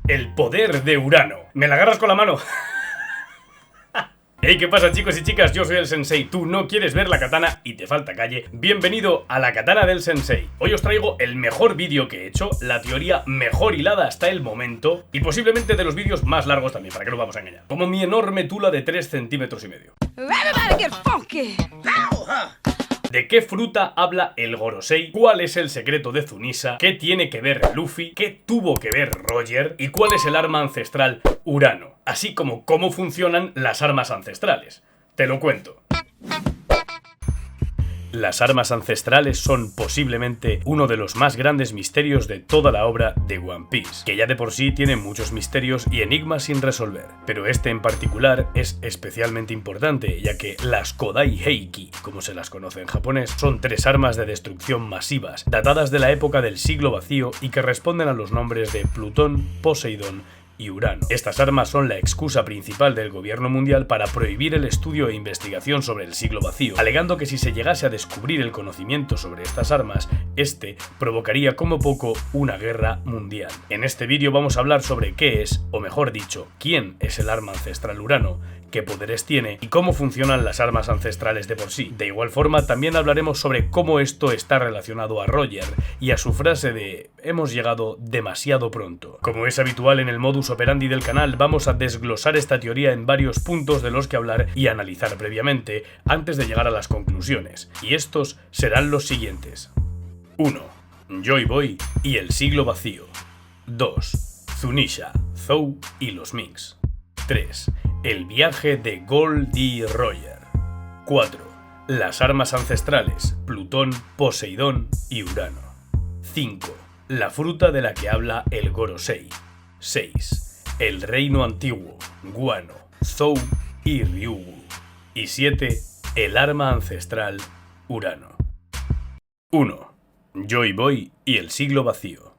El poder de Urano. ¿Me la agarras con la mano? Hey, ¿qué pasa, chicos y chicas? Yo soy el Sensei, tú no quieres ver la katana y te falta calle. Bienvenido a la katana del Sensei. Hoy os traigo el mejor vídeo que he hecho, la teoría mejor hilada hasta el momento y posiblemente de los vídeos más largos también, para que no vamos a engañar. Como mi enorme tula de 3,5 centímetros. ¿De qué fruta habla el Gorosei? ¿Cuál es el secreto de Zunisha? ¿Qué tiene que ver Luffy? ¿Qué tuvo que ver Roger? ¿Y cuál es el arma ancestral Urano? Así como cómo funcionan las armas ancestrales. Te lo cuento. Las armas ancestrales son posiblemente uno de los más grandes misterios de toda la obra de One Piece, que ya de por sí tiene muchos misterios y enigmas sin resolver, pero este en particular es especialmente importante, ya que las Kodai Heiki, como se las conoce en japonés, son 3 armas de destrucción masivas, datadas de la época del siglo vacío y que responden a los nombres de Plutón, Poseidón y Urano. Estas armas son la excusa principal del gobierno mundial para prohibir el estudio e investigación sobre el siglo vacío, alegando que si se llegase a descubrir el conocimiento sobre estas armas, este provocaría como poco una guerra mundial. En este vídeo vamos a hablar sobre qué es, o mejor dicho, quién es el arma ancestral Urano, qué poderes tiene y cómo funcionan las armas ancestrales de por sí. De igual forma, también hablaremos sobre cómo esto está relacionado a Roger y a su frase de "hemos llegado demasiado pronto". Como es habitual en el modus operandi del canal, vamos a desglosar esta teoría en varios puntos de los que hablar y analizar previamente antes de llegar a las conclusiones, y estos serán los siguientes. 1. Joy Boy y el siglo vacío. 2. Zunisha, Zou y los Minks. 3. El viaje de Gold D. Roger. 4. Las armas ancestrales, Plutón, Poseidón y Urano. 5. La fruta de la que habla el Gorosei. 6. El reino antiguo, Guano, Zou y Ryugu. Y 7. El arma ancestral, Urano. 1. Joy Boy y el siglo vacío.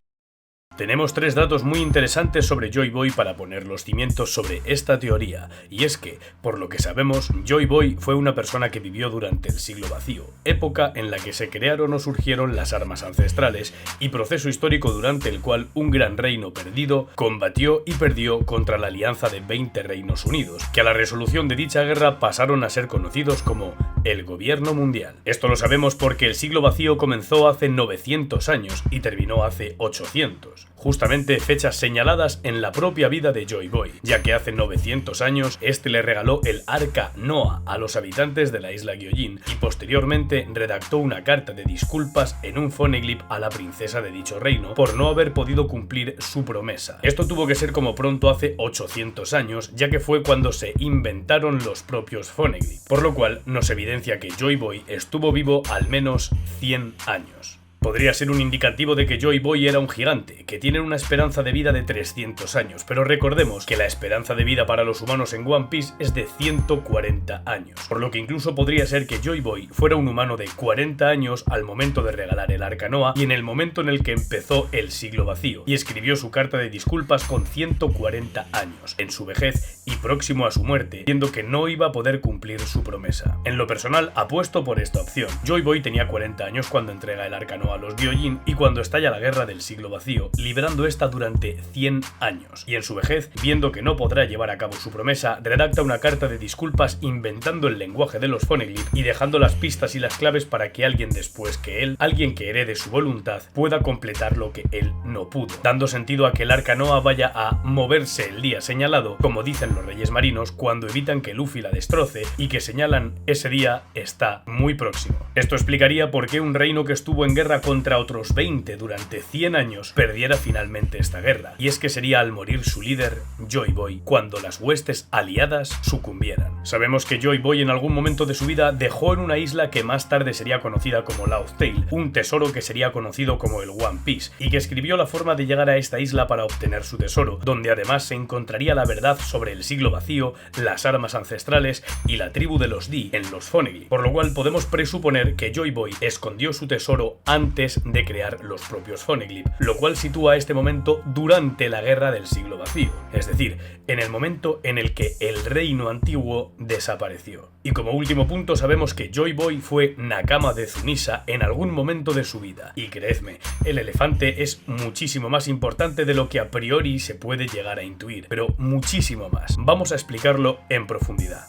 Tenemos 3 datos muy interesantes sobre Joy Boy para poner los cimientos sobre esta teoría, y es que, por lo que sabemos, Joy Boy fue una persona que vivió durante el siglo vacío, época en la que se crearon o surgieron las armas ancestrales, y proceso histórico durante el cual un gran reino perdido combatió y perdió contra la alianza de 20 reinos unidos, que a la resolución de dicha guerra pasaron a ser conocidos como el gobierno mundial. Esto lo sabemos porque el siglo vacío comenzó hace 900 años y terminó hace 800. Justamente fechas señaladas en la propia vida de Joy Boy, ya que hace 900 años este le regaló el arca Noah a los habitantes de la isla Gyojin y posteriormente redactó una carta de disculpas en un poneglyph a la princesa de dicho reino por no haber podido cumplir su promesa. Esto tuvo que ser como pronto hace 800 años, ya que fue cuando se inventaron los propios poneglyphs, por lo cual nos evidencia que Joy Boy estuvo vivo al menos 100 años. Podría ser un indicativo de que Joy Boy era un gigante, que tiene una esperanza de vida de 300 años, pero recordemos que la esperanza de vida para los humanos en One Piece es de 140 años, por lo que incluso podría ser que Joy Boy fuera un humano de 40 años al momento de regalar el arca Noah y en el momento en el que empezó el siglo vacío, y escribió su carta de disculpas con 140 años, en su vejez y próximo a su muerte, viendo que no iba a poder cumplir su promesa. En lo personal, apuesto por esta opción. Joy Boy tenía 40 años cuando entrega el arca Noah a los Gyojin y cuando estalla la guerra del siglo vacío, librando esta durante 100 años, y en su vejez, viendo que no podrá llevar a cabo su promesa, redacta una carta de disculpas inventando el lenguaje de los poneglyphs y dejando las pistas y las claves para que alguien después que él, alguien que herede su voluntad, pueda completar lo que él no pudo, dando sentido a que el arca Noah vaya a moverse el día señalado, como dicen los reyes marinos cuando evitan que Luffy la destroce, y que señalan ese día está muy próximo. Esto explicaría por qué un reino que estuvo en guerra contra otros 20 durante 100 años perdiera finalmente esta guerra, y es que sería al morir su líder, Joy Boy, cuando las huestes aliadas sucumbieran. Sabemos que Joy Boy en algún momento de su vida dejó en una isla que más tarde sería conocida como Laugh Tale, un tesoro que sería conocido como el One Piece, y que escribió la forma de llegar a esta isla para obtener su tesoro, donde además se encontraría la verdad sobre el siglo vacío, las armas ancestrales y la tribu de los D en los poneglyphs, por lo cual podemos presuponer que Joy Boy escondió su tesoro antes antes de crear los propios Poneglyph, lo cual sitúa este momento durante la Guerra del Siglo Vacío, es decir, en el momento en el que el reino antiguo desapareció. Y como último punto sabemos que Joy Boy fue Nakama de Zunisa en algún momento de su vida, y creedme, el elefante es muchísimo más importante de lo que a priori se puede llegar a intuir, pero muchísimo más. Vamos a explicarlo en profundidad.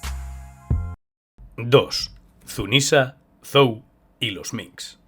2. Zunisa, Zou y los Minks.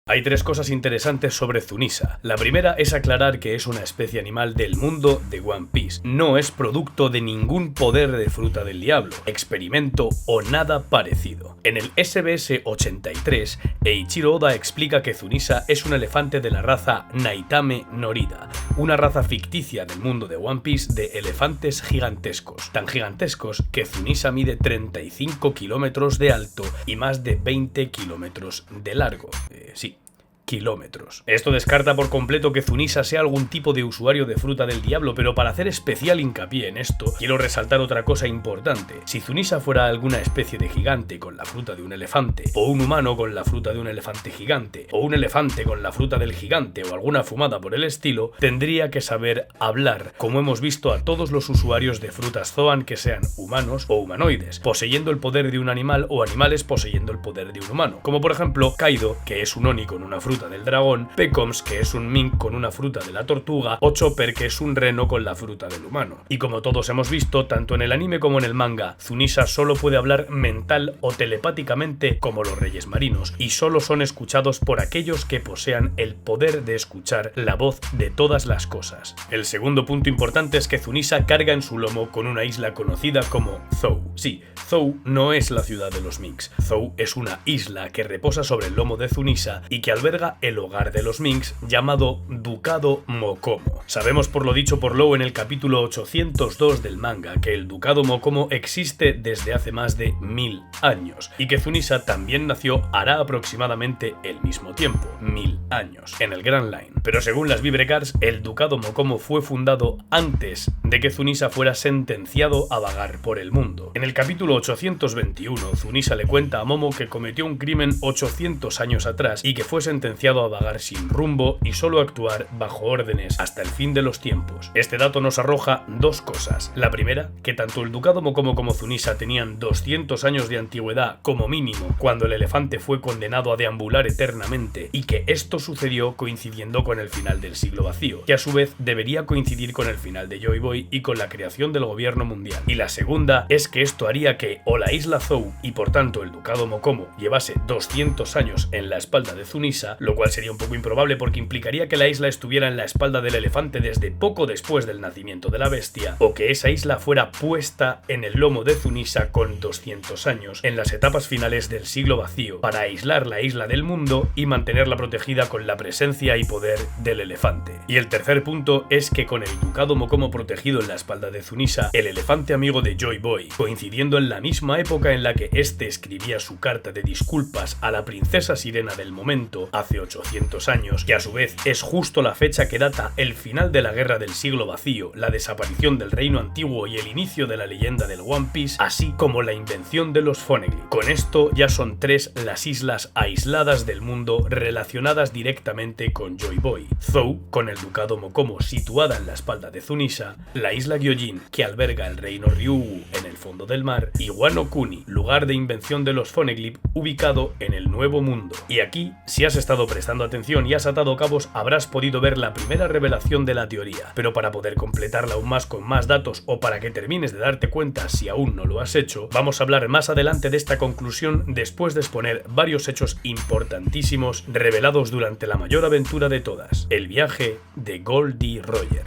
Hay tres cosas interesantes sobre Zunisa. La primera es aclarar que es una especie animal del mundo de One Piece. No es producto de ningún poder de fruta del diablo, experimento o nada parecido. En el SBS 83, Eiichiro Oda explica que Zunisa es un elefante de la raza Naitame Norida, una raza ficticia del mundo de One Piece de elefantes gigantescos. Tan gigantescos que Zunisa mide 35 kilómetros de alto y más de 20 kilómetros de largo. Sí. Kilómetros. Esto descarta por completo que Zunisa sea algún tipo de usuario de fruta del diablo, pero para hacer especial hincapié en esto, quiero resaltar otra cosa importante. Si Zunisa fuera alguna especie de gigante con la fruta de un elefante, o un humano con la fruta de un elefante gigante, o un elefante con la fruta del gigante, o alguna fumada por el estilo, tendría que saber hablar, como hemos visto a todos los usuarios de frutas Zoan que sean humanos o humanoides, poseyendo el poder de un animal o animales poseyendo el poder de un humano, como por ejemplo Kaido, que es un Oni con una fruta del dragón, Pecoms, que es un Mink con una fruta de la tortuga, o Chopper, que es un reno con la fruta del humano. Y como todos hemos visto, tanto en el anime como en el manga, Zunisa solo puede hablar mental o telepáticamente como los reyes marinos, y solo son escuchados por aquellos que posean el poder de escuchar la voz de todas las cosas. El segundo punto importante es que Zunisa carga en su lomo con una isla conocida como Zou. Sí, Zou no es la ciudad de los Minks. Zou es una isla que reposa sobre el lomo de Zunisa y que alberga el hogar de los Minks llamado Ducado Mokomo. Sabemos por lo dicho por Law en el capítulo 802 del manga que el Ducado Mokomo existe desde hace más de 1000 años y que Zunisa también nació hará aproximadamente el mismo tiempo, 1000 años, en el Grand Line. Pero según las Vibrecars, el Ducado Mokomo fue fundado antes de que Zunisa fuera sentenciado a vagar por el mundo. En el capítulo 821, Zunisa le cuenta a Momo que cometió un crimen 800 años atrás y que fue sentenciado a vagar sin rumbo y solo actuar bajo órdenes hasta el fin de los tiempos. Este dato nos arroja dos cosas. La primera, que tanto el Ducado Mokomo como Zunisa tenían 200 años de antigüedad como mínimo cuando el elefante fue condenado a deambular eternamente y que esto sucedió coincidiendo con el final del siglo vacío, que a su vez debería coincidir con el final de Joy Boy y con la creación del gobierno mundial. Y la segunda es que esto haría que o la isla Zou y por tanto el Ducado Mokomo llevase 200 años en la espalda de Zunisa, lo cual sería un poco improbable porque implicaría que la isla estuviera en la espalda del elefante desde poco después del nacimiento de la bestia, o que esa isla fuera puesta en el lomo de Zunisa con 200 años, en las etapas finales del siglo vacío, para aislar la isla del mundo y mantenerla protegida con la presencia y poder del elefante. Y el tercer punto es que con el Ducado Mokomo protegido en la espalda de Zunisa, el elefante amigo de Joy Boy, coincidiendo en la misma época en la que este escribía su carta de disculpas a la princesa sirena del momento, hace 800 años, que a su vez es justo la fecha que data el final de la Guerra del Siglo Vacío, la desaparición del Reino Antiguo y el inicio de la leyenda del One Piece, así como la invención de los Poneglyph. Con esto ya son 3 las islas aisladas del mundo relacionadas directamente con Joy Boy. Zou, con el Ducado Mokomo situada en la espalda de Zunisa, la isla Gyojin, que alberga el reino Ryugu en el fondo del mar, y Wano Kuni, lugar de invención de los Poneglyph ubicado en el Nuevo Mundo. Y aquí, si has estado prestando atención y has atado cabos, habrás podido ver la primera revelación de la teoría, pero para poder completarla aún más con más datos o para que termines de darte cuenta si aún no lo has hecho, vamos a hablar más adelante de esta conclusión después de exponer varios hechos importantísimos revelados durante la mayor aventura de todas, el viaje de Goldie Roger.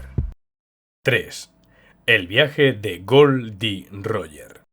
3. El viaje de Goldie Roger.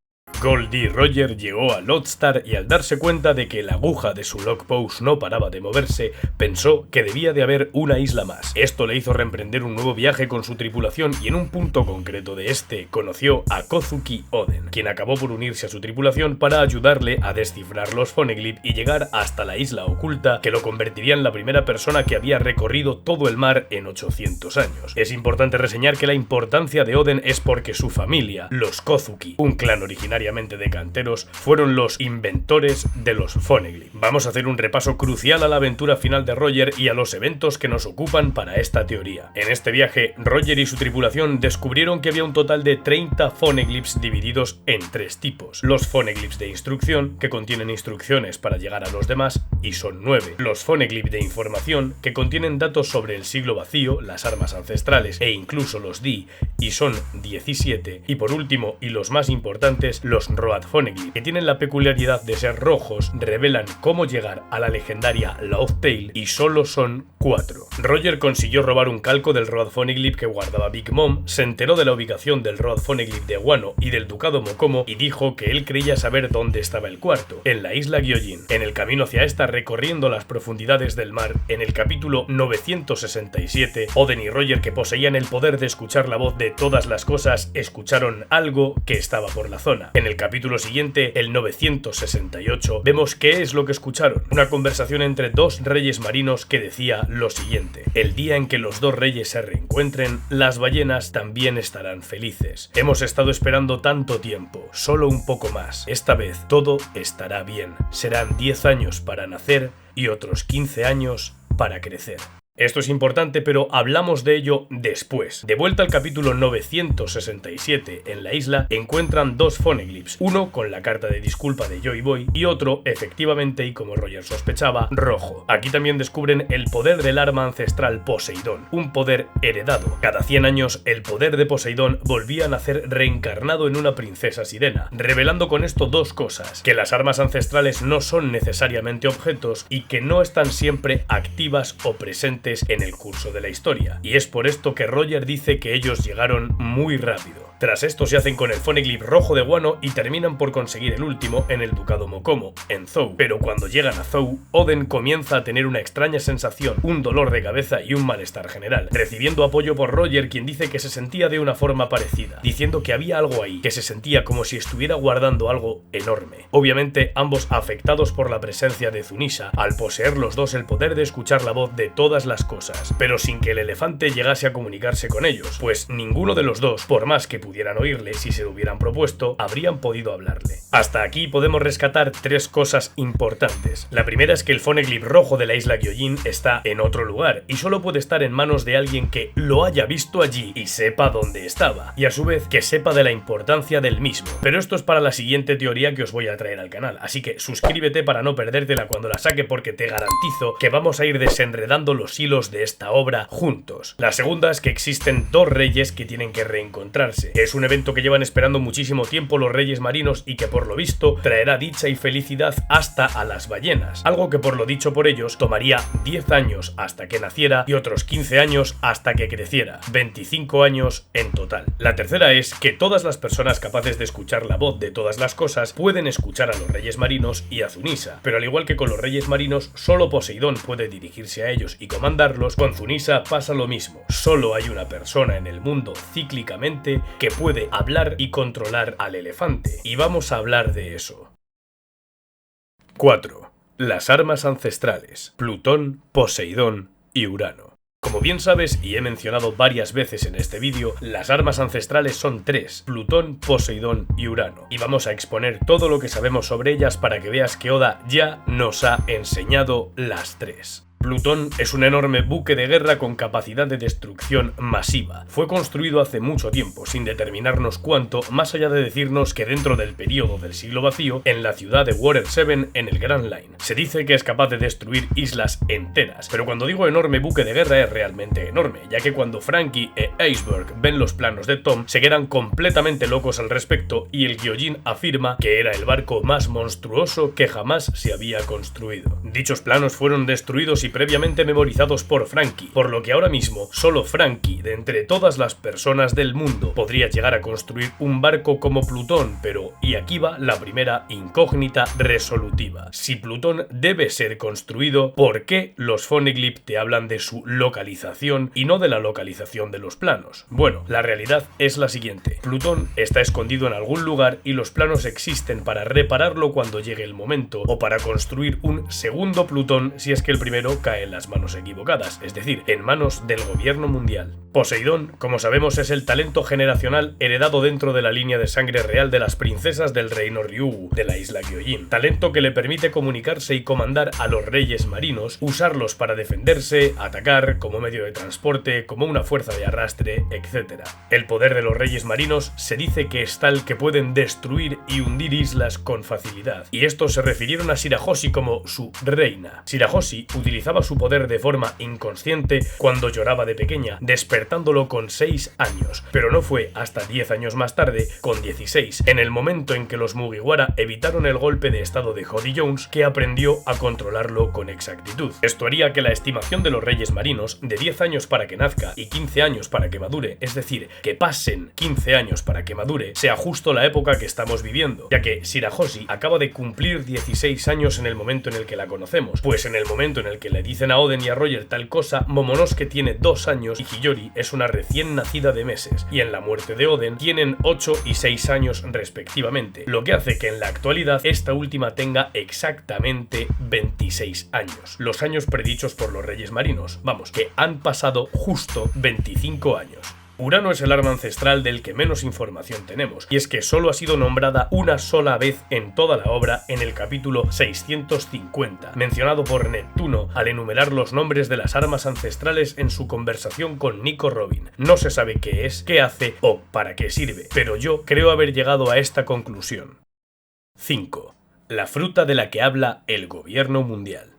Goldie Roger llegó a Lodestar y al darse cuenta de que la aguja de su logpost no paraba de moverse, pensó que debía de haber una isla más. Esto le hizo reemprender un nuevo viaje con su tripulación y en un punto concreto de este conoció a Kozuki Oden, quien acabó por unirse a su tripulación para ayudarle a descifrar los Poneglyph y llegar hasta la isla oculta que lo convertiría en la primera persona que había recorrido todo el mar en 800 años. Es importante reseñar que la importancia de Oden es porque su familia, los Kozuki, un clan originariamente necesariamente de canteros, fueron los inventores de los Poneglyph. Vamos a hacer un repaso crucial a la aventura final de Roger y a los eventos que nos ocupan para esta teoría. En este viaje, Roger y su tripulación descubrieron que había un total de 30 Poneglyphs divididos en 3 tipos. Los Poneglyphs de instrucción, que contienen instrucciones para llegar a los demás, y son 9. Los Poneglyphs de información, que contienen datos sobre el siglo vacío, las armas ancestrales e incluso los Di, y son 17. Y por último, y los más importantes, los Road Poneglyph, que tienen la peculiaridad de ser rojos, revelan cómo llegar a la legendaria Loudtail y solo son 4. Roger consiguió robar un calco del Road Poneglyph que guardaba Big Mom, se enteró de la ubicación del Road Poneglyph de Wano y del Ducado Mokomo y dijo que él creía saber dónde estaba el cuarto, en la isla Gyojin. En el camino hacia esta, recorriendo las profundidades del mar, en el capítulo 967, Oden y Roger, que poseían el poder de escuchar la voz de todas las cosas, escucharon algo que estaba por la zona. En el capítulo siguiente, el 968, vemos qué es lo que escucharon. Una conversación entre dos reyes marinos que decía lo siguiente: el día en que los dos reyes se reencuentren, las ballenas también estarán felices. Hemos estado esperando tanto tiempo, solo un poco más. Esta vez todo estará bien. Serán 10 años para nacer y otros 15 años para crecer. Esto es importante, pero hablamos de ello después. De vuelta al capítulo 967, en la isla encuentran 2 Poneglyphs, uno con la carta de disculpa de Joy Boy y otro, efectivamente, y como Roger sospechaba, rojo. Aquí también descubren el poder del arma ancestral Poseidón, un poder heredado. Cada 100 años el poder de Poseidón volvía a nacer reencarnado en una princesa sirena, revelando con esto 2 cosas: que las armas ancestrales no son necesariamente objetos y que no están siempre activas o presentes en el curso de la historia, y es por esto que Roger dice que ellos llegaron muy rápido. Tras esto se hacen con el Poneglyph rojo de Wano y terminan por conseguir el último en el Ducado Mokomo, en Zou. Pero cuando llegan a Zou, Oden comienza a tener una extraña sensación, un dolor de cabeza y un malestar general, recibiendo apoyo por Roger, quien dice que se sentía de una forma parecida, diciendo que había algo ahí, que se sentía como si estuviera guardando algo enorme. Obviamente, ambos afectados por la presencia de Zunisha, al poseer los dos el poder de escuchar la voz de todas las cosas, pero sin que el elefante llegase a comunicarse con ellos, pues ninguno de los dos, por más que pudieran oírle si se lo hubieran propuesto, habrían podido hablarle. Hasta aquí podemos rescatar 3 cosas importantes. La primera es que el Poneglyph rojo de la isla Gyojin está en otro lugar y solo puede estar en manos de alguien que lo haya visto allí y sepa dónde estaba, y a su vez que sepa de la importancia del mismo. Pero esto es para la siguiente teoría que os voy a traer al canal, así que suscríbete para no perdértela cuando la saque, porque te garantizo que vamos a ir desenredando los hilos de esta obra juntos. La segunda es que existen 2 reyes que tienen que reencontrarse. Es un evento que llevan esperando muchísimo tiempo los reyes marinos y que por lo visto traerá dicha y felicidad hasta a las ballenas, algo que por lo dicho por ellos tomaría 10 años hasta que naciera y otros 15 años hasta que creciera, 25 años en total. La tercera es que todas las personas capaces de escuchar la voz de todas las cosas pueden escuchar a los reyes marinos y a Zunisha, pero al igual que con los reyes marinos, solo Poseidón puede dirigirse a ellos y comandarlos. Con Zunisha pasa lo mismo. Solo hay una persona en el mundo cíclicamente que puede hablar y controlar al elefante, y vamos a hablar de eso. 4. Las armas ancestrales: Plutón, Poseidón y Urano. Como bien sabes, y he mencionado varias veces en este vídeo, las armas ancestrales son 3, Plutón, Poseidón y Urano, y vamos a exponer todo lo que sabemos sobre ellas para que veas que Oda ya nos ha enseñado las 3. Plutón es un enorme buque de guerra con capacidad de destrucción masiva. Fue construido hace mucho tiempo, sin determinarnos cuánto, más allá de decirnos que dentro del periodo del siglo vacío, en la ciudad de Water 7, en el Grand Line. Se dice que es capaz de destruir islas enteras, pero cuando digo enorme buque de guerra es realmente enorme, ya que cuando Franky e Iceberg ven los planos de Tom, se quedan completamente locos al respecto, y el Gyojin afirma que era el barco más monstruoso que jamás se había construido. Dichos planos fueron destruidos y previamente memorizados por Franky, por lo que ahora mismo solo Franky, de entre todas las personas del mundo, podría llegar a construir un barco como Plutón, pero, y aquí va la primera incógnita resolutiva: si Plutón debe ser construido, ¿por qué los Poneglyph te hablan de su localización y no de la localización de los planos? Bueno, la realidad es la siguiente: Plutón está escondido en algún lugar y los planos existen para repararlo cuando llegue el momento, o para construir un segundo Plutón si es que el primero cae en las manos equivocadas, es decir, en manos del gobierno mundial. Poseidón, como sabemos, es el talento generacional heredado dentro de la línea de sangre real de las princesas del reino Ryūgu, de la isla Gyojin. Talento que le permite comunicarse y comandar a los reyes marinos, usarlos para defenderse, atacar, como medio de transporte, como una fuerza de arrastre, etc. El poder de los reyes marinos se dice que es tal que pueden destruir y hundir islas con facilidad, y estos se refirieron a Shirahoshi como su reina. Shirahoshi utilizaba su poder de forma inconsciente cuando lloraba de pequeña, despertándolo con 6 años, pero no fue hasta 10 años más tarde, con 16, en el momento en que los Mugiwara evitaron el golpe de estado de Jody Jones, que aprendió a controlarlo con exactitud. Esto haría que la estimación de los reyes marinos, de 10 años para que nazca y 15 años para que madure, es decir, que pasen 15 años para que madure, sea justo la época que estamos viviendo, ya que Shirahoshi acaba de cumplir 16 años en el momento en el que la conocemos, pues en el momento en el que le dicen a Oden y a Roger tal cosa, Momonosuke tiene 2 años y Hiyori es una recién nacida de meses, y en la muerte de Oden tienen 8 y 6 años respectivamente, lo que hace que en la actualidad esta última tenga exactamente 26 años, los años predichos por los reyes marinos, vamos, que han pasado justo 25 años. Urano es el arma ancestral del que menos información tenemos, y es que solo ha sido nombrada una sola vez en toda la obra en el capítulo 650, mencionado por Neptuno al enumerar los nombres de las armas ancestrales en su conversación con Nico Robin. No se sabe qué es, qué hace o para qué sirve, pero yo creo haber llegado a esta conclusión. 5. La fruta de la que habla el gobierno mundial.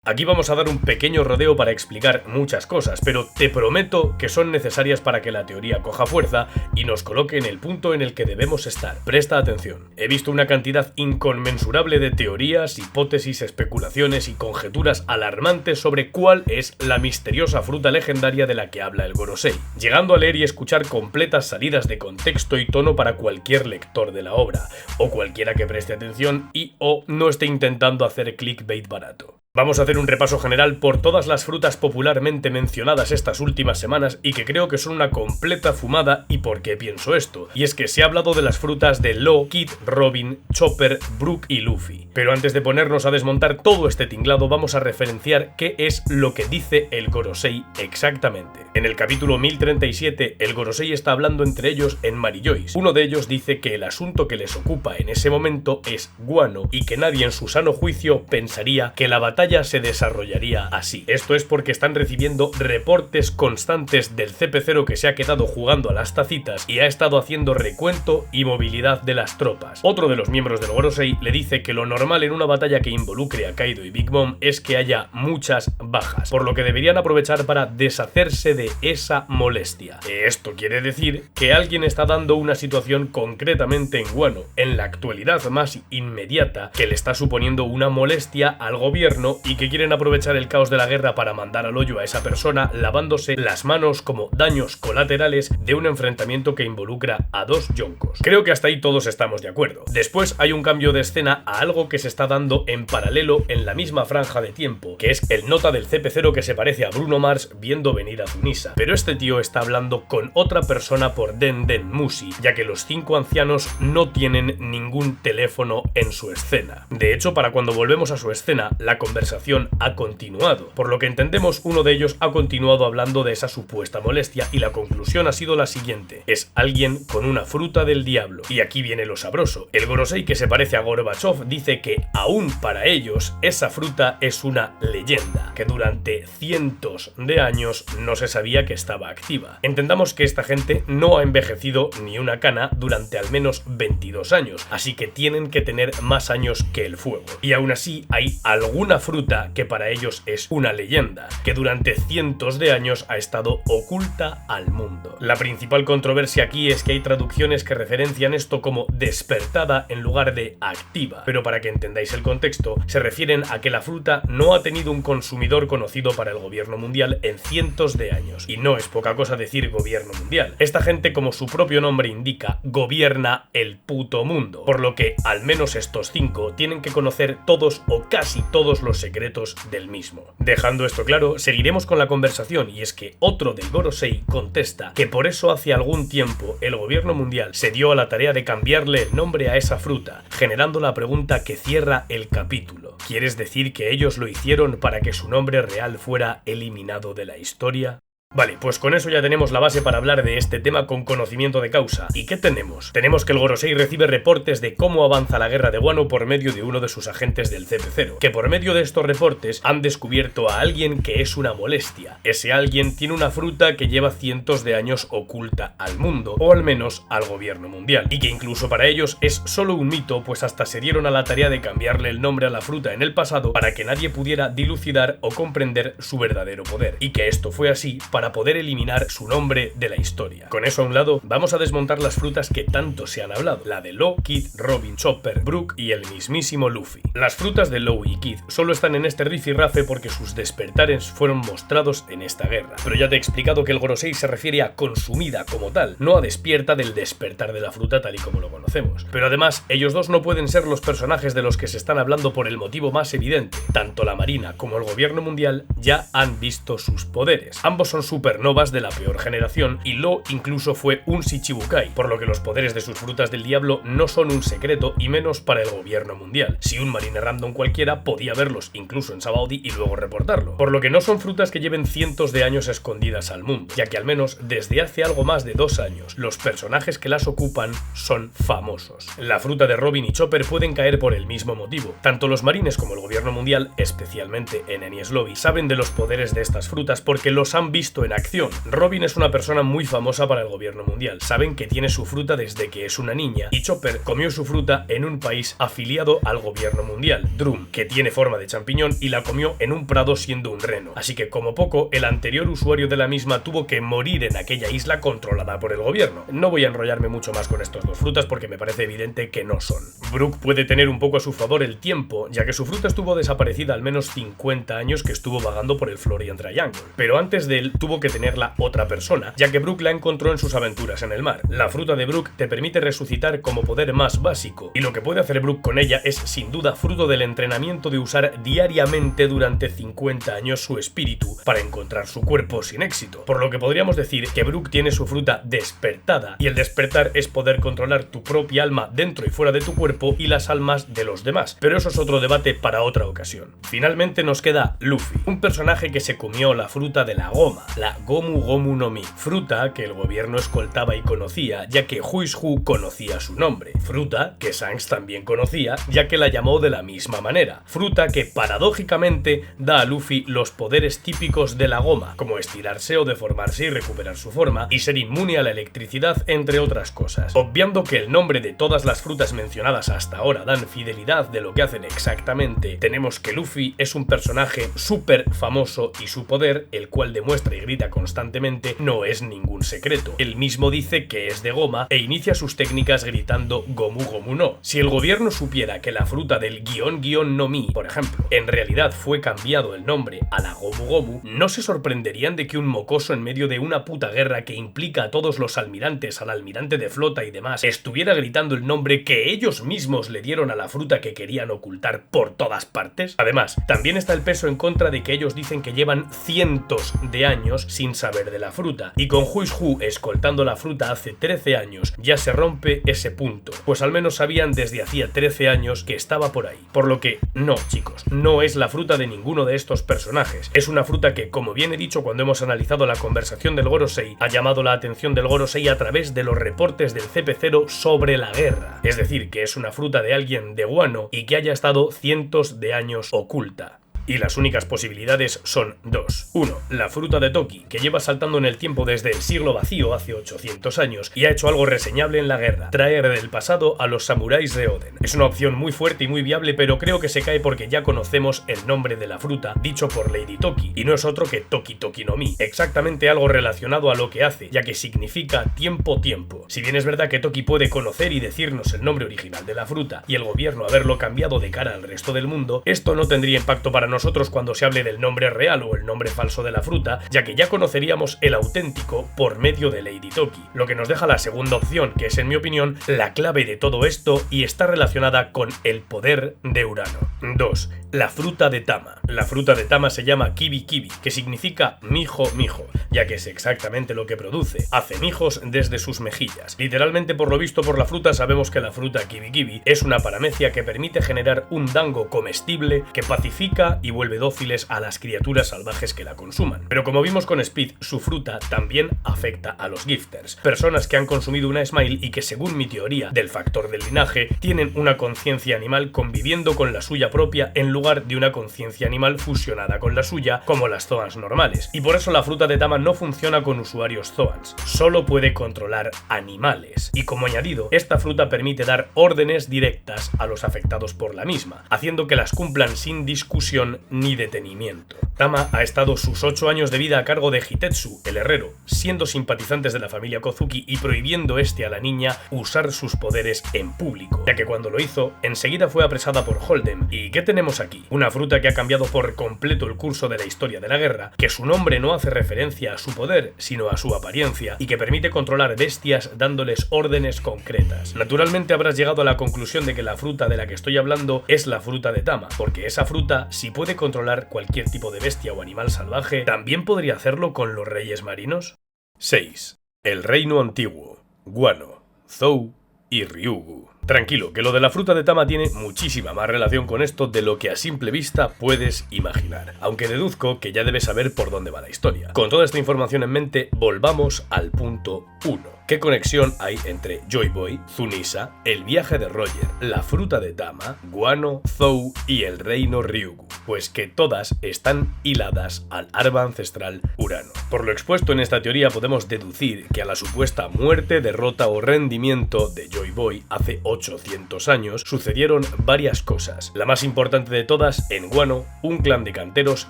Aquí vamos a dar un pequeño rodeo para explicar muchas cosas, pero te prometo que son necesarias para que la teoría coja fuerza y nos coloque en el punto en el que debemos estar. Presta atención. He visto una cantidad inconmensurable de teorías, hipótesis, especulaciones y conjeturas alarmantes sobre cuál es la misteriosa fruta legendaria de la que habla el Gorosei, llegando a leer y escuchar completas salidas de contexto y tono para cualquier lector de la obra, o cualquiera que preste atención y o no esté intentando hacer clickbait barato. Vamos a hacer un repaso general por todas las frutas popularmente mencionadas estas últimas semanas y que creo que son una completa fumada. ¿Y por qué pienso esto? Y es que se ha hablado de las frutas de Law, Kid, Robin, Chopper, Brook y Luffy. Pero antes de ponernos a desmontar todo este tinglado, vamos a referenciar qué es lo que dice el Gorosei exactamente. En el capítulo 1037, el Gorosei está hablando entre ellos en Marijois. Uno de ellos dice que el asunto que les ocupa en ese momento es Guano y que nadie en su sano juicio pensaría que la batalla se desarrollaría así. Esto es porque están recibiendo reportes constantes del CP0 que se ha quedado jugando a las tacitas y ha estado haciendo recuento y movilidad de las tropas. Otro de los miembros del Gorosei le dice que lo normal en una batalla que involucre a Kaido y Big Mom es que haya muchas bajas, por lo que deberían aprovechar para deshacerse de esa molestia. Esto quiere decir que alguien está dando una situación concretamente en Guano, en la actualidad más inmediata, que le está suponiendo una molestia al gobierno y que quieren aprovechar el caos de la guerra para mandar al hoyo a esa persona, lavándose las manos como daños colaterales de un enfrentamiento que involucra a dos yonkos. Creo que hasta ahí todos estamos de acuerdo. Después hay un cambio de escena a algo que se está dando en paralelo en la misma franja de tiempo, que es el nota del CP0 que se parece a Bruno Mars viendo venir a Zunisa. Pero este tío está hablando con otra persona por Den Den Mushi, ya que los 5 ancianos no tienen ningún teléfono en su escena. De hecho, para cuando volvemos a su escena, la conversación ha continuado. Por lo que entendemos, uno de ellos ha continuado hablando de esa supuesta molestia y la conclusión ha sido la siguiente: es alguien con una fruta del diablo. Y aquí viene lo sabroso. El Gorosei, que se parece a Gorbachev, dice que aún para ellos esa fruta es una leyenda, que durante cientos de años no se sabía que estaba activa. Entendamos que esta gente no ha envejecido ni una cana durante al menos 22 años, así que tienen que tener más años que el fuego. Y aún así hay alguna fruta que para ellos es una leyenda, que durante cientos de años ha estado oculta al mundo. La principal controversia aquí es que hay traducciones que referencian esto como despertada en lugar de activa, pero para que entendáis el contexto, se refieren a que la fruta no ha tenido un consumidor conocido para el gobierno mundial en cientos de años, y no es poca cosa decir gobierno mundial. Esta gente, como su propio nombre indica, gobierna el puto mundo, por lo que al menos estos 5 tienen que conocer todos o casi todos los los secretos del mismo. Dejando esto claro, seguiremos con la conversación, y es que otro del Gorosei contesta que por eso hace algún tiempo el gobierno mundial se dio a la tarea de cambiarle el nombre a esa fruta, generando la pregunta que cierra el capítulo. ¿Quieres decir que ellos lo hicieron para que su nombre real fuera eliminado de la historia? Vale, pues con eso ya tenemos la base para hablar de este tema con conocimiento de causa. ¿Y qué tenemos? Tenemos que el Gorosei recibe reportes de cómo avanza la guerra de Wano por medio de uno de sus agentes del CP0, que por medio de estos reportes han descubierto a alguien que es una molestia. Ese alguien tiene una fruta que lleva cientos de años oculta al mundo, o al menos al gobierno mundial, y que incluso para ellos es solo un mito, pues hasta se dieron a la tarea de cambiarle el nombre a la fruta en el pasado para que nadie pudiera dilucidar o comprender su verdadero poder, y que esto fue así para poder eliminar su nombre de la historia. Con eso a un lado, vamos a desmontar las frutas que tanto se han hablado, la de Law, Kid, Robin, Chopper, Brook y el mismísimo Luffy. Las frutas de Law y Kid solo están en este rifirrafe porque sus despertares fueron mostrados en esta guerra, pero ya te he explicado que el Gorosei se refiere a consumida como tal, no a despierta del despertar de la fruta tal y como lo conocemos. Pero además, ellos dos no pueden ser los personajes de los que se están hablando por el motivo más evidente. Tanto la Marina como el gobierno mundial ya han visto sus poderes. Ambos son supernovas de la peor generación, y Law incluso fue un Shichibukai, por lo que los poderes de sus frutas del diablo no son un secreto, y menos para el gobierno mundial. Si un marine random cualquiera podía verlos incluso en Sabaody y luego reportarlo, por lo que no son frutas que lleven cientos de años escondidas al mundo, ya que al menos desde hace algo más de 2 años los personajes que las ocupan son famosos. La fruta de Robin y Chopper pueden caer por el mismo motivo. Tanto los marines como el gobierno mundial, especialmente en Enies Lobby, saben de los poderes de estas frutas porque los han visto en acción. Robin es una persona muy famosa para el gobierno mundial, saben que tiene su fruta desde que es una niña, y Chopper comió su fruta en un país afiliado al gobierno mundial, Drum, que tiene forma de champiñón, y la comió en un prado siendo un reno, así que como poco el anterior usuario de la misma tuvo que morir en aquella isla controlada por el gobierno. No voy a enrollarme mucho más con estas dos frutas porque me parece evidente que no son. Brook puede tener un poco a su favor el tiempo, ya que su fruta estuvo desaparecida al menos 50 años que estuvo vagando por el Florian Triangle, pero antes de él tuvo que tenerla otra persona, ya que Brook la encontró en sus aventuras en el mar. La fruta de Brook te permite resucitar como poder más básico, y lo que puede hacer Brook con ella es sin duda fruto del entrenamiento de usar diariamente durante 50 años su espíritu para encontrar su cuerpo sin éxito, por lo que podríamos decir que Brook tiene su fruta despertada, y el despertar es poder controlar tu propia alma dentro y fuera de tu cuerpo y las almas de los demás, pero eso es otro debate para otra ocasión. Finalmente nos queda Luffy, un personaje que se comió la fruta de la goma, la Gomu Gomu no Mi, fruta que el gobierno escoltaba y conocía, ya que Whis-Hu conocía su nombre, fruta que Shanks también conocía, ya que la llamó de la misma manera, fruta que paradójicamente da a Luffy los poderes típicos de la goma, como estirarse o deformarse y recuperar su forma, y ser inmune a la electricidad, entre otras cosas. Obviando que el nombre de todas las frutas mencionadas hasta ahora dan fidelidad de lo que hacen exactamente, tenemos que Luffy es un personaje súper famoso y su poder, el cual demuestra y grita constantemente, no es ningún secreto. Él mismo dice que es de goma e inicia sus técnicas gritando Gomu Gomu no. Si el gobierno supiera que la fruta del guión no Mi, por ejemplo, en realidad fue cambiado el nombre a la Gomu Gomu, no se sorprenderían de que un mocoso en medio de una puta guerra que implica a todos los almirantes, al almirante de flota y demás, estuviera gritando el nombre que ellos mismos le dieron a la fruta que querían ocultar por todas partes. Además, también está el peso en contra de que ellos dicen que llevan cientos de años sin saber de la fruta, y con Whis-Hu escoltando la fruta hace 13 años ya se rompe ese punto, pues al menos sabían desde hacía 13 años que estaba por ahí. Por lo que, no chicos, no es la fruta de ninguno de estos personajes, es una fruta que, como bien he dicho cuando hemos analizado la conversación del Gorosei, ha llamado la atención del Gorosei a través de los reportes del CP0 sobre la guerra, es decir, que es una fruta de alguien de Wano y que haya estado cientos de años oculta. Y las únicas posibilidades son dos. 1. La fruta de Toki, que lleva saltando en el tiempo desde el siglo vacío hace 800 años y ha hecho algo reseñable en la guerra, traer del pasado a los samuráis de Oden. Es una opción muy fuerte y muy viable, pero creo que se cae porque ya conocemos el nombre de la fruta dicho por Lady Toki, y no es otro que Toki Toki no Mi, exactamente algo relacionado a lo que hace, ya que significa tiempo. Si bien es verdad que Toki puede conocer y decirnos el nombre original de la fruta y el gobierno haberlo cambiado de cara al resto del mundo, esto no tendría impacto para nosotros nosotros cuando se hable del nombre real o el nombre falso de la fruta, ya que ya conoceríamos el auténtico por medio de Lady Toki, lo que nos deja la segunda opción, que es en mi opinión la clave de todo esto y está relacionada con el poder de Urano. 2. La fruta de Tama. La fruta de Tama se llama Kibi Kibi, que significa mijo mijo, ya que es exactamente lo que produce. Hace mijos desde sus mejillas. Literalmente, por lo visto por la fruta, sabemos que la fruta Kibi Kibi es una paramecia que permite generar un dango comestible que pacifica y vuelve dóciles a las criaturas salvajes que la consuman. Pero como vimos con Speed, su fruta también afecta a los gifters, personas que han consumido una Smile y que, según mi teoría del factor del linaje, tienen una conciencia animal conviviendo con la suya propia en lugar de una conciencia animal fusionada con la suya, como las Zoans normales. Y por eso la fruta de Tama no funciona con usuarios Zoans, solo puede controlar animales. Y como añadido, esta fruta permite dar órdenes directas a los afectados por la misma, haciendo que las cumplan sin discusión ni detenimiento. Tama ha estado sus 8 años de vida a cargo de Hitetsu, el herrero, siendo simpatizantes de la familia Kozuki y prohibiendo a la niña usar sus poderes en público, ya que cuando lo hizo, enseguida fue apresada por Holdem. ¿Y qué tenemos aquí? Una fruta que ha cambiado por completo el curso de la historia de la guerra, que su nombre no hace referencia a su poder, sino a su apariencia, y que permite controlar bestias dándoles órdenes concretas. Naturalmente habrás llegado a la conclusión de que la fruta de la que estoy hablando es la fruta de Tama, porque esa fruta, si puede controlar cualquier tipo de bestia o animal salvaje, ¿también podría hacerlo con los reyes marinos? 6. El reino antiguo. Guano, Zou y Ryugu. Tranquilo, que lo de la fruta de Tama tiene muchísima más relación con esto de lo que a simple vista puedes imaginar, aunque deduzco que ya debes saber por dónde va la historia. Con toda esta información en mente, volvamos al punto 1. ¿Qué conexión hay entre Joy Boy, Zunisa, el viaje de Roger, la fruta de Tama, Guano, Zou y el reino Ryugu? Pues que todas están hiladas al arma ancestral Urano. Por lo expuesto en esta teoría podemos deducir que a la supuesta muerte, derrota o rendimiento de Joy Boy hace 800 años sucedieron varias cosas. La más importante de todas, en Guano, un clan de canteros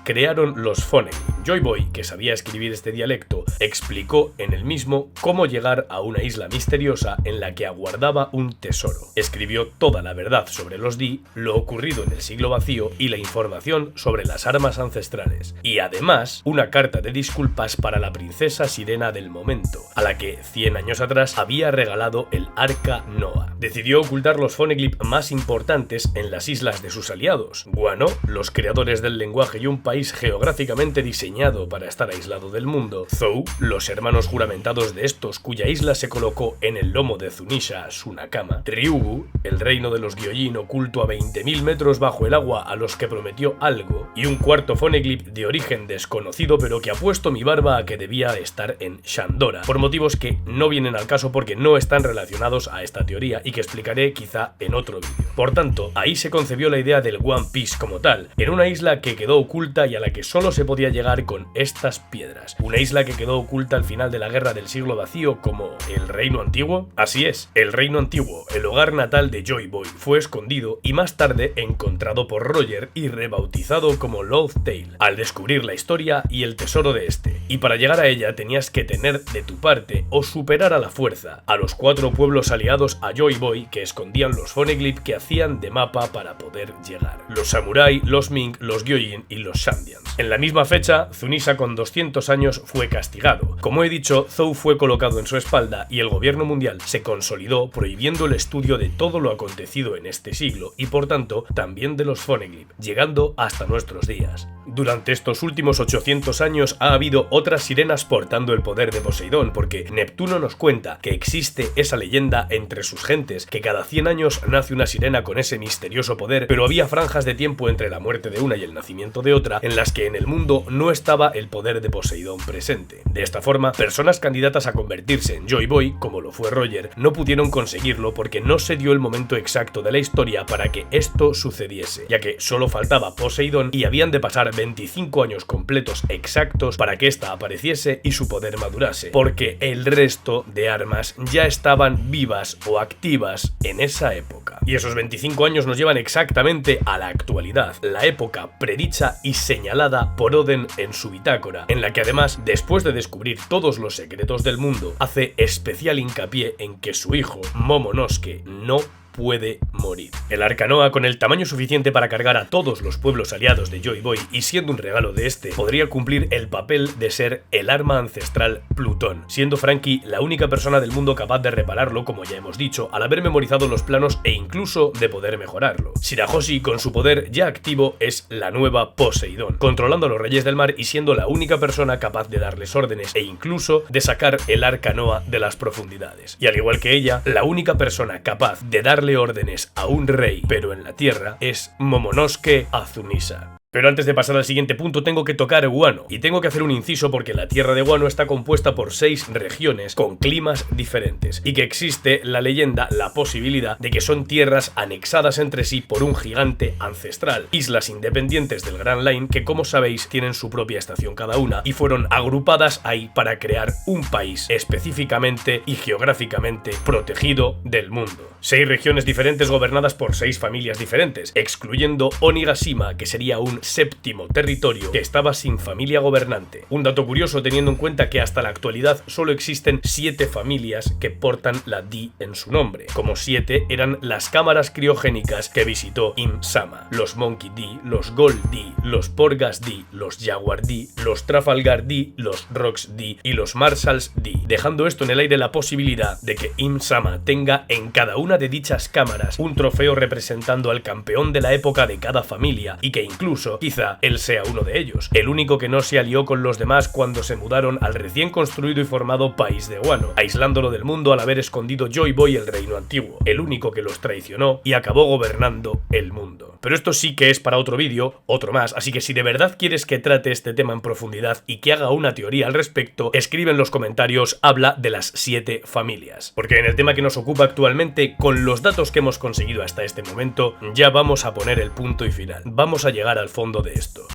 crearon los Phoneglyph. Joy Boy, que sabía escribir este dialecto, explicó en el mismo cómo llegar a una isla misteriosa en la que aguardaba un tesoro. Escribió toda la verdad sobre los Di, lo ocurrido en el siglo vacío y la información sobre las armas ancestrales. Y además, una carta de disculpas para la princesa sirena del momento, a la que 100 años atrás había regalado el arca Noah. Decidió ocultar los Phoneglyph más importantes en las islas de sus aliados. Guano, los creadores del lenguaje y un país geográficamente diseñado para estar aislado del mundo. Zou, los hermanos juramentados de estos, cuya isla se colocó en el lomo de Zunisha Tsunakama. Ryugu, el reino de los Gyojin oculto a 20.000 metros bajo el agua a los que prometió algo. Y un cuarto Phoneglyph de origen desconocido pero que ha puesto mi barba a que debía estar en Shandora, por motivos que no vienen al caso porque no están relacionados a esta teoría y que explicaré quizá en otro vídeo. Por tanto, ahí se concebió la idea del One Piece como tal, en una isla que quedó oculta y a la que solo se podía llegar con estas piedras. Una isla que quedó oculta al final de la guerra del siglo vacío como el reino antiguo. Así es, el reino antiguo, el hogar natal de Joy Boy, fue escondido y más tarde encontrado por Roger y rebautizado como Lost Tale, al descubrir la historia y el tesoro de este. Y para llegar a ella tenías que tener de tu parte o superar a la fuerza a los 4 pueblos aliados a Joy Boy que escondían los Phoneglyph que hacían de mapa para poder llegar: los Samurai, los Ming, los Gyojin y los Shandians. En la misma fecha, Zunisha con 200 años fue castigado. Como he dicho, Zou fue colocado en su espalda y el gobierno mundial se consolidó prohibiendo el estudio de todo lo acontecido en este siglo y por tanto también de los Phoneglyph, llegando hasta nuestros días. Durante estos últimos 800 años ha habido otras sirenas portando el poder de Poseidón, porque Neptuno nos cuenta que existe esa leyenda entre sus gentes, que cada 100 años nace una sirena con ese misterioso poder, pero había franjas de tiempo entre la muerte de una y el nacimiento de otra en las que en el mundo no estaba el poder de Poseidón presente. De esta forma, personas candidatas a convertirse en Joy Boy, como lo fue Roger, no pudieron conseguirlo porque no se dio el momento exacto de la historia para que esto sucediese, ya que solo faltaba Poseidón y habían de pasar 25 años completos exactos para que ésta apareciese y su poder madurase, porque el resto de armas ya estaban vivas o activas en esa época. Y esos 25 años nos llevan exactamente a la actualidad, la época predicha y señalada por Oden en su bitácora, en la que además, después de descubrir todos los secretos del mundo, hace especial hincapié en que su hijo, Momonosuke, no puede morir. El Arcanoa, con el tamaño suficiente para cargar a todos los pueblos aliados de Joy Boy y siendo un regalo de este, podría cumplir el papel de ser el arma ancestral Plutón, siendo Franky la única persona del mundo capaz de repararlo, como ya hemos dicho, al haber memorizado los planos e incluso de poder mejorarlo. Shirahoshi, con su poder ya activo, es la nueva Poseidón, controlando a los reyes del mar y siendo la única persona capaz de darles órdenes e incluso de sacar el Arcanoa de las profundidades. Y al igual que ella, la única persona capaz de darle órdenes a un rey, pero en la tierra, es Momonosuke Azunisa. Pero antes de pasar al siguiente punto tengo que tocar Wano, y tengo que hacer un inciso porque la tierra de Wano está compuesta por 6 regiones con climas diferentes, y que existe la leyenda, la posibilidad de que son tierras anexadas entre sí por un gigante ancestral, islas independientes del Grand Line que, como sabéis, tienen su propia estación cada una y fueron agrupadas ahí para crear un país específicamente y geográficamente protegido del mundo. 6 regiones diferentes gobernadas por 6 familias diferentes, excluyendo Onigashima, que sería un 7º territorio que estaba sin familia gobernante. Un dato curioso teniendo en cuenta que hasta la actualidad solo existen 7 familias que portan la D en su nombre, como 7 eran las cámaras criogénicas que visitó Im-sama: los Monkey D, los Gold D, los Porgas D, los Jaguar D, los Trafalgar D, los Rocks D y los Marshalls D, dejando esto en el aire la posibilidad de que Im-sama tenga en cada una de dichas cámaras un trofeo representando al campeón de la época de cada familia y que incluso quizá él sea uno de ellos, el único que no se alió con los demás cuando se mudaron al recién construido y formado país de Wano, aislándolo del mundo al haber escondido Joy Boy el reino antiguo, el único que los traicionó y acabó gobernando el mundo. Pero esto sí que es para otro vídeo, otro más, así que si de verdad quieres que trate este tema en profundidad y que haga una teoría al respecto, escribe en los comentarios habla de las 7 familias. Porque en el tema que nos ocupa actualmente, con los datos que hemos conseguido hasta este momento, ya vamos a poner el punto y final. Vamos a llegar al fondo de esto.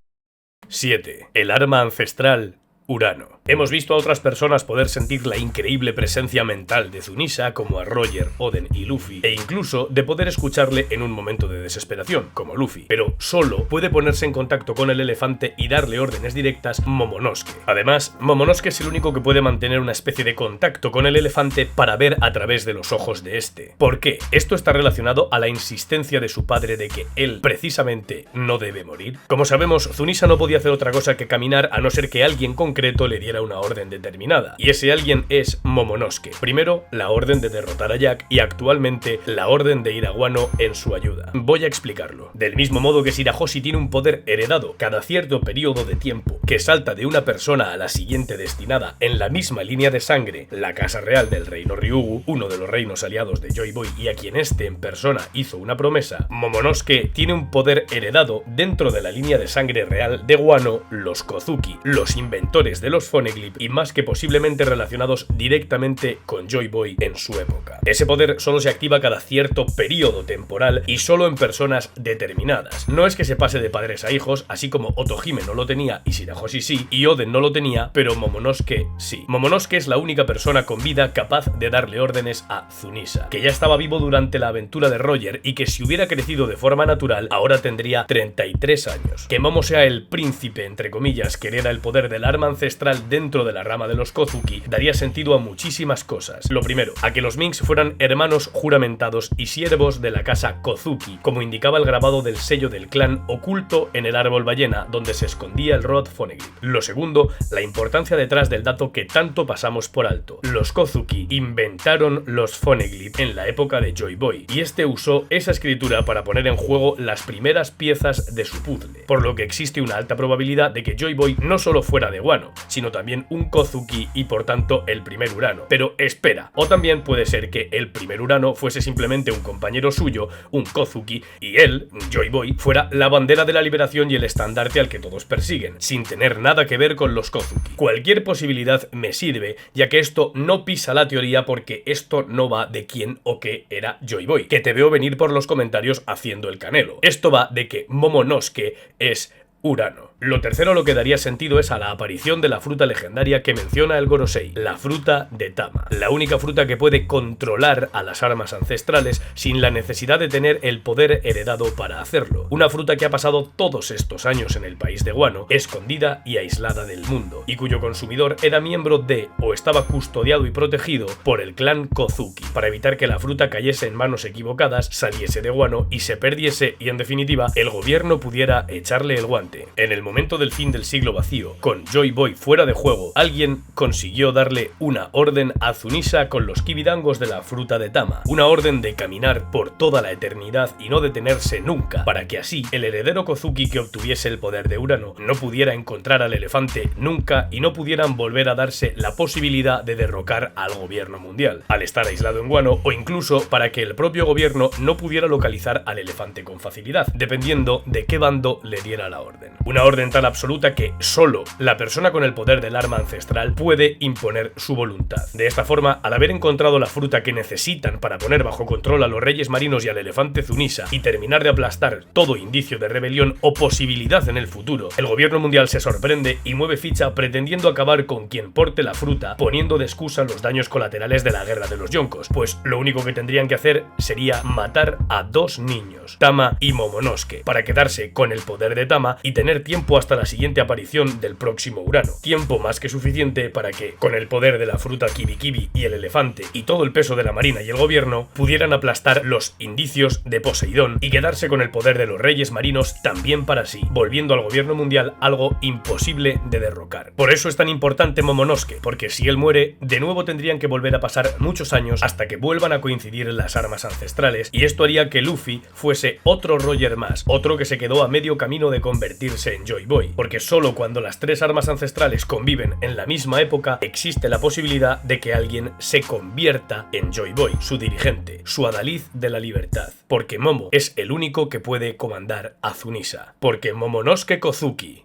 7. El arma ancestral Urano. Hemos visto a otras personas poder sentir la increíble presencia mental de Zunisa, como a Roger, Oden y Luffy, e incluso de poder escucharle en un momento de desesperación, como Luffy, pero solo puede ponerse en contacto con el elefante y darle órdenes directas Momonosuke. Además, Momonosuke es el único que puede mantener una especie de contacto con el elefante para ver a través de los ojos de este. ¿Por qué? Esto está relacionado a la insistencia de su padre de que él, precisamente, no debe morir. Como sabemos, Zunisa no podía hacer otra cosa que caminar a no ser que alguien concreto le diera una orden determinada, y ese alguien es Momonosuke. Primero, la orden de derrotar a Jack y actualmente la orden de ir a Wano en su ayuda. Voy a explicarlo. Del mismo modo que Shirahoshi tiene un poder heredado cada cierto periodo de tiempo que salta de una persona a la siguiente destinada en la misma línea de sangre, la Casa Real del Reino Ryugu, uno de los reinos aliados de Joy Boy y a quien este en persona hizo una promesa, Momonosuke tiene un poder heredado dentro de la línea de sangre real de Wano, los Kozuki, los inventores de los Poneglyph y más que posiblemente relacionados directamente con Joy Boy en su época. Ese poder solo se activa cada cierto periodo temporal y solo en personas determinadas. No es que se pase de padres a hijos, así como Otohime no lo tenía y Shirahoshi sí, y Oden no lo tenía, pero Momonosuke sí. Momonosuke es la única persona con vida capaz de darle órdenes a Zunisa, que ya estaba vivo durante la aventura de Roger y que si hubiera crecido de forma natural, ahora tendría 33 años. Que Momo sea el príncipe, entre comillas, que hereda el poder del arma ancestral dentro de la rama de los Kozuki daría sentido a muchísimas cosas. Lo primero, a que los Minks fueran hermanos juramentados y siervos de la casa Kozuki, como indicaba el grabado del sello del clan oculto en el árbol ballena donde se escondía el Rod Poneglyph. Lo segundo, la importancia detrás del dato que tanto pasamos por alto. Los Kozuki inventaron los Poneglyph en la época de Joy Boy y este usó esa escritura para poner en juego las primeras piezas de su puzzle, por lo que existe una alta probabilidad de que Joy Boy no solo fuera de Wano, sino también un Kozuki y por tanto el primer Urano. Pero espera, o también puede ser que el primer Urano fuese simplemente un compañero suyo, un Kozuki, y él, Joy Boy, fuera la bandera de la liberación y el estandarte al que todos persiguen, sin tener nada que ver con los Kozuki. Cualquier posibilidad me sirve, ya que esto no pisa la teoría porque esto no va de quién o qué era Joy Boy, que te veo venir por los comentarios haciendo el canelo. Esto va de que Momonosuke es Urano. Lo tercero a lo que daría sentido es a la aparición de la fruta legendaria que menciona el Gorosei, la fruta de Tama, la única fruta que puede controlar a las armas ancestrales sin la necesidad de tener el poder heredado para hacerlo. Una fruta que ha pasado todos estos años en el país de Wano, escondida y aislada del mundo, y cuyo consumidor era miembro de o estaba custodiado y protegido por el clan Kozuki, para evitar que la fruta cayese en manos equivocadas, saliese de Wano y se perdiese y en definitiva el gobierno pudiera echarle el guante. En el momento del fin del siglo vacío, con Joy Boy fuera de juego, alguien consiguió darle una orden a Zunisa con los kibidangos de la fruta de Tama, una orden de caminar por toda la eternidad y no detenerse nunca, para que así el heredero Kozuki que obtuviese el poder de Urano no pudiera encontrar al elefante nunca y no pudieran volver a darse la posibilidad de derrocar al gobierno mundial, al estar aislado en Wano, o incluso para que el propio gobierno no pudiera localizar al elefante con facilidad, dependiendo de qué bando le diera la orden. Una orden tan absoluta que solo la persona con el poder del arma ancestral puede imponer su voluntad. De esta forma, al haber encontrado la fruta que necesitan para poner bajo control a los reyes marinos y al elefante Zunisa y terminar de aplastar todo indicio de rebelión o posibilidad en el futuro, el gobierno mundial se sorprende y mueve ficha pretendiendo acabar con quien porte la fruta, poniendo de excusa los daños colaterales de la guerra de los Yonkos, pues lo único que tendrían que hacer sería matar a dos niños, Tama y Momonosuke, para quedarse con el poder de Tama y tener tiempo hasta la siguiente aparición del próximo Urano. Tiempo más que suficiente para que, con el poder de la fruta Kibi Kibi y el elefante y todo el peso de la marina y el gobierno, pudieran aplastar los indicios de Poseidón y quedarse con el poder de los reyes marinos también para sí, volviendo al gobierno mundial algo imposible de derrocar. Por eso es tan importante Momonosuke, porque si él muere, de nuevo tendrían que volver a pasar muchos años hasta que vuelvan a coincidir las armas ancestrales, y esto haría que Luffy fuese otro Roger más, otro que se quedó a medio camino de convertirse en Joy Boy, porque solo cuando las tres armas ancestrales conviven en la misma época existe la posibilidad de que alguien se convierta en Joy Boy, su dirigente, su adalid de la libertad, porque Momo es el único que puede comandar a Zunisa, porque Momonosuke Kozuki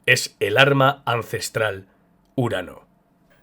es el arma ancestral Urano.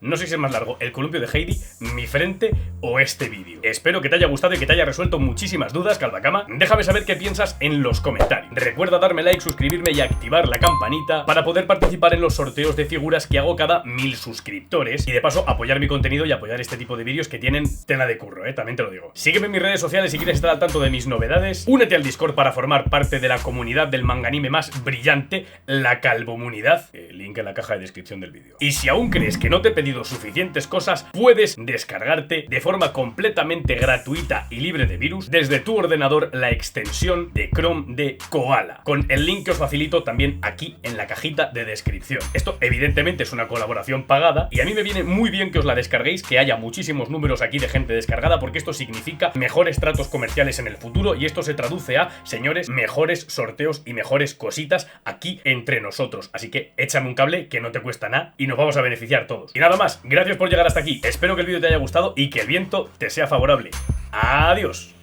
No sé si es más largo el columpio de Heidi, mi frente o este vídeo. Espero que te haya gustado y que te haya resuelto muchísimas dudas, Calvacama. Déjame saber qué piensas en los comentarios. Recuerda darme like, suscribirme y activar la campanita para poder participar en los sorteos de figuras que hago cada 1000 suscriptores. Y de paso, apoyar mi contenido y apoyar este tipo de vídeos que tienen tela de curro, también te lo digo. Sígueme en mis redes sociales si quieres estar al tanto de mis novedades. Únete al Discord para formar parte de la comunidad del manganime más brillante, la Calvomunidad. Link en la caja de descripción del vídeo. Y si aún crees que no te he pedido suficientes cosas, puedes descargarte de forma completamente gratuita y libre de virus desde tu ordenador la extensión de Chrome de Koala, con el link que os facilito también aquí en la cajita de descripción. Esto evidentemente es una colaboración pagada y a mí me viene muy bien que os la descarguéis, que haya muchísimos números aquí de gente descargada, porque esto significa mejores tratos comerciales en el futuro y esto se traduce a, señores, mejores sorteos y mejores cositas aquí entre nosotros. Así que échame un cable que no te cuesta nada y nos vamos a beneficiar todos. Y nada más, gracias por llegar hasta aquí, espero que el vídeo te haya gustado y que el viento te sea favorable. ¡Adiós!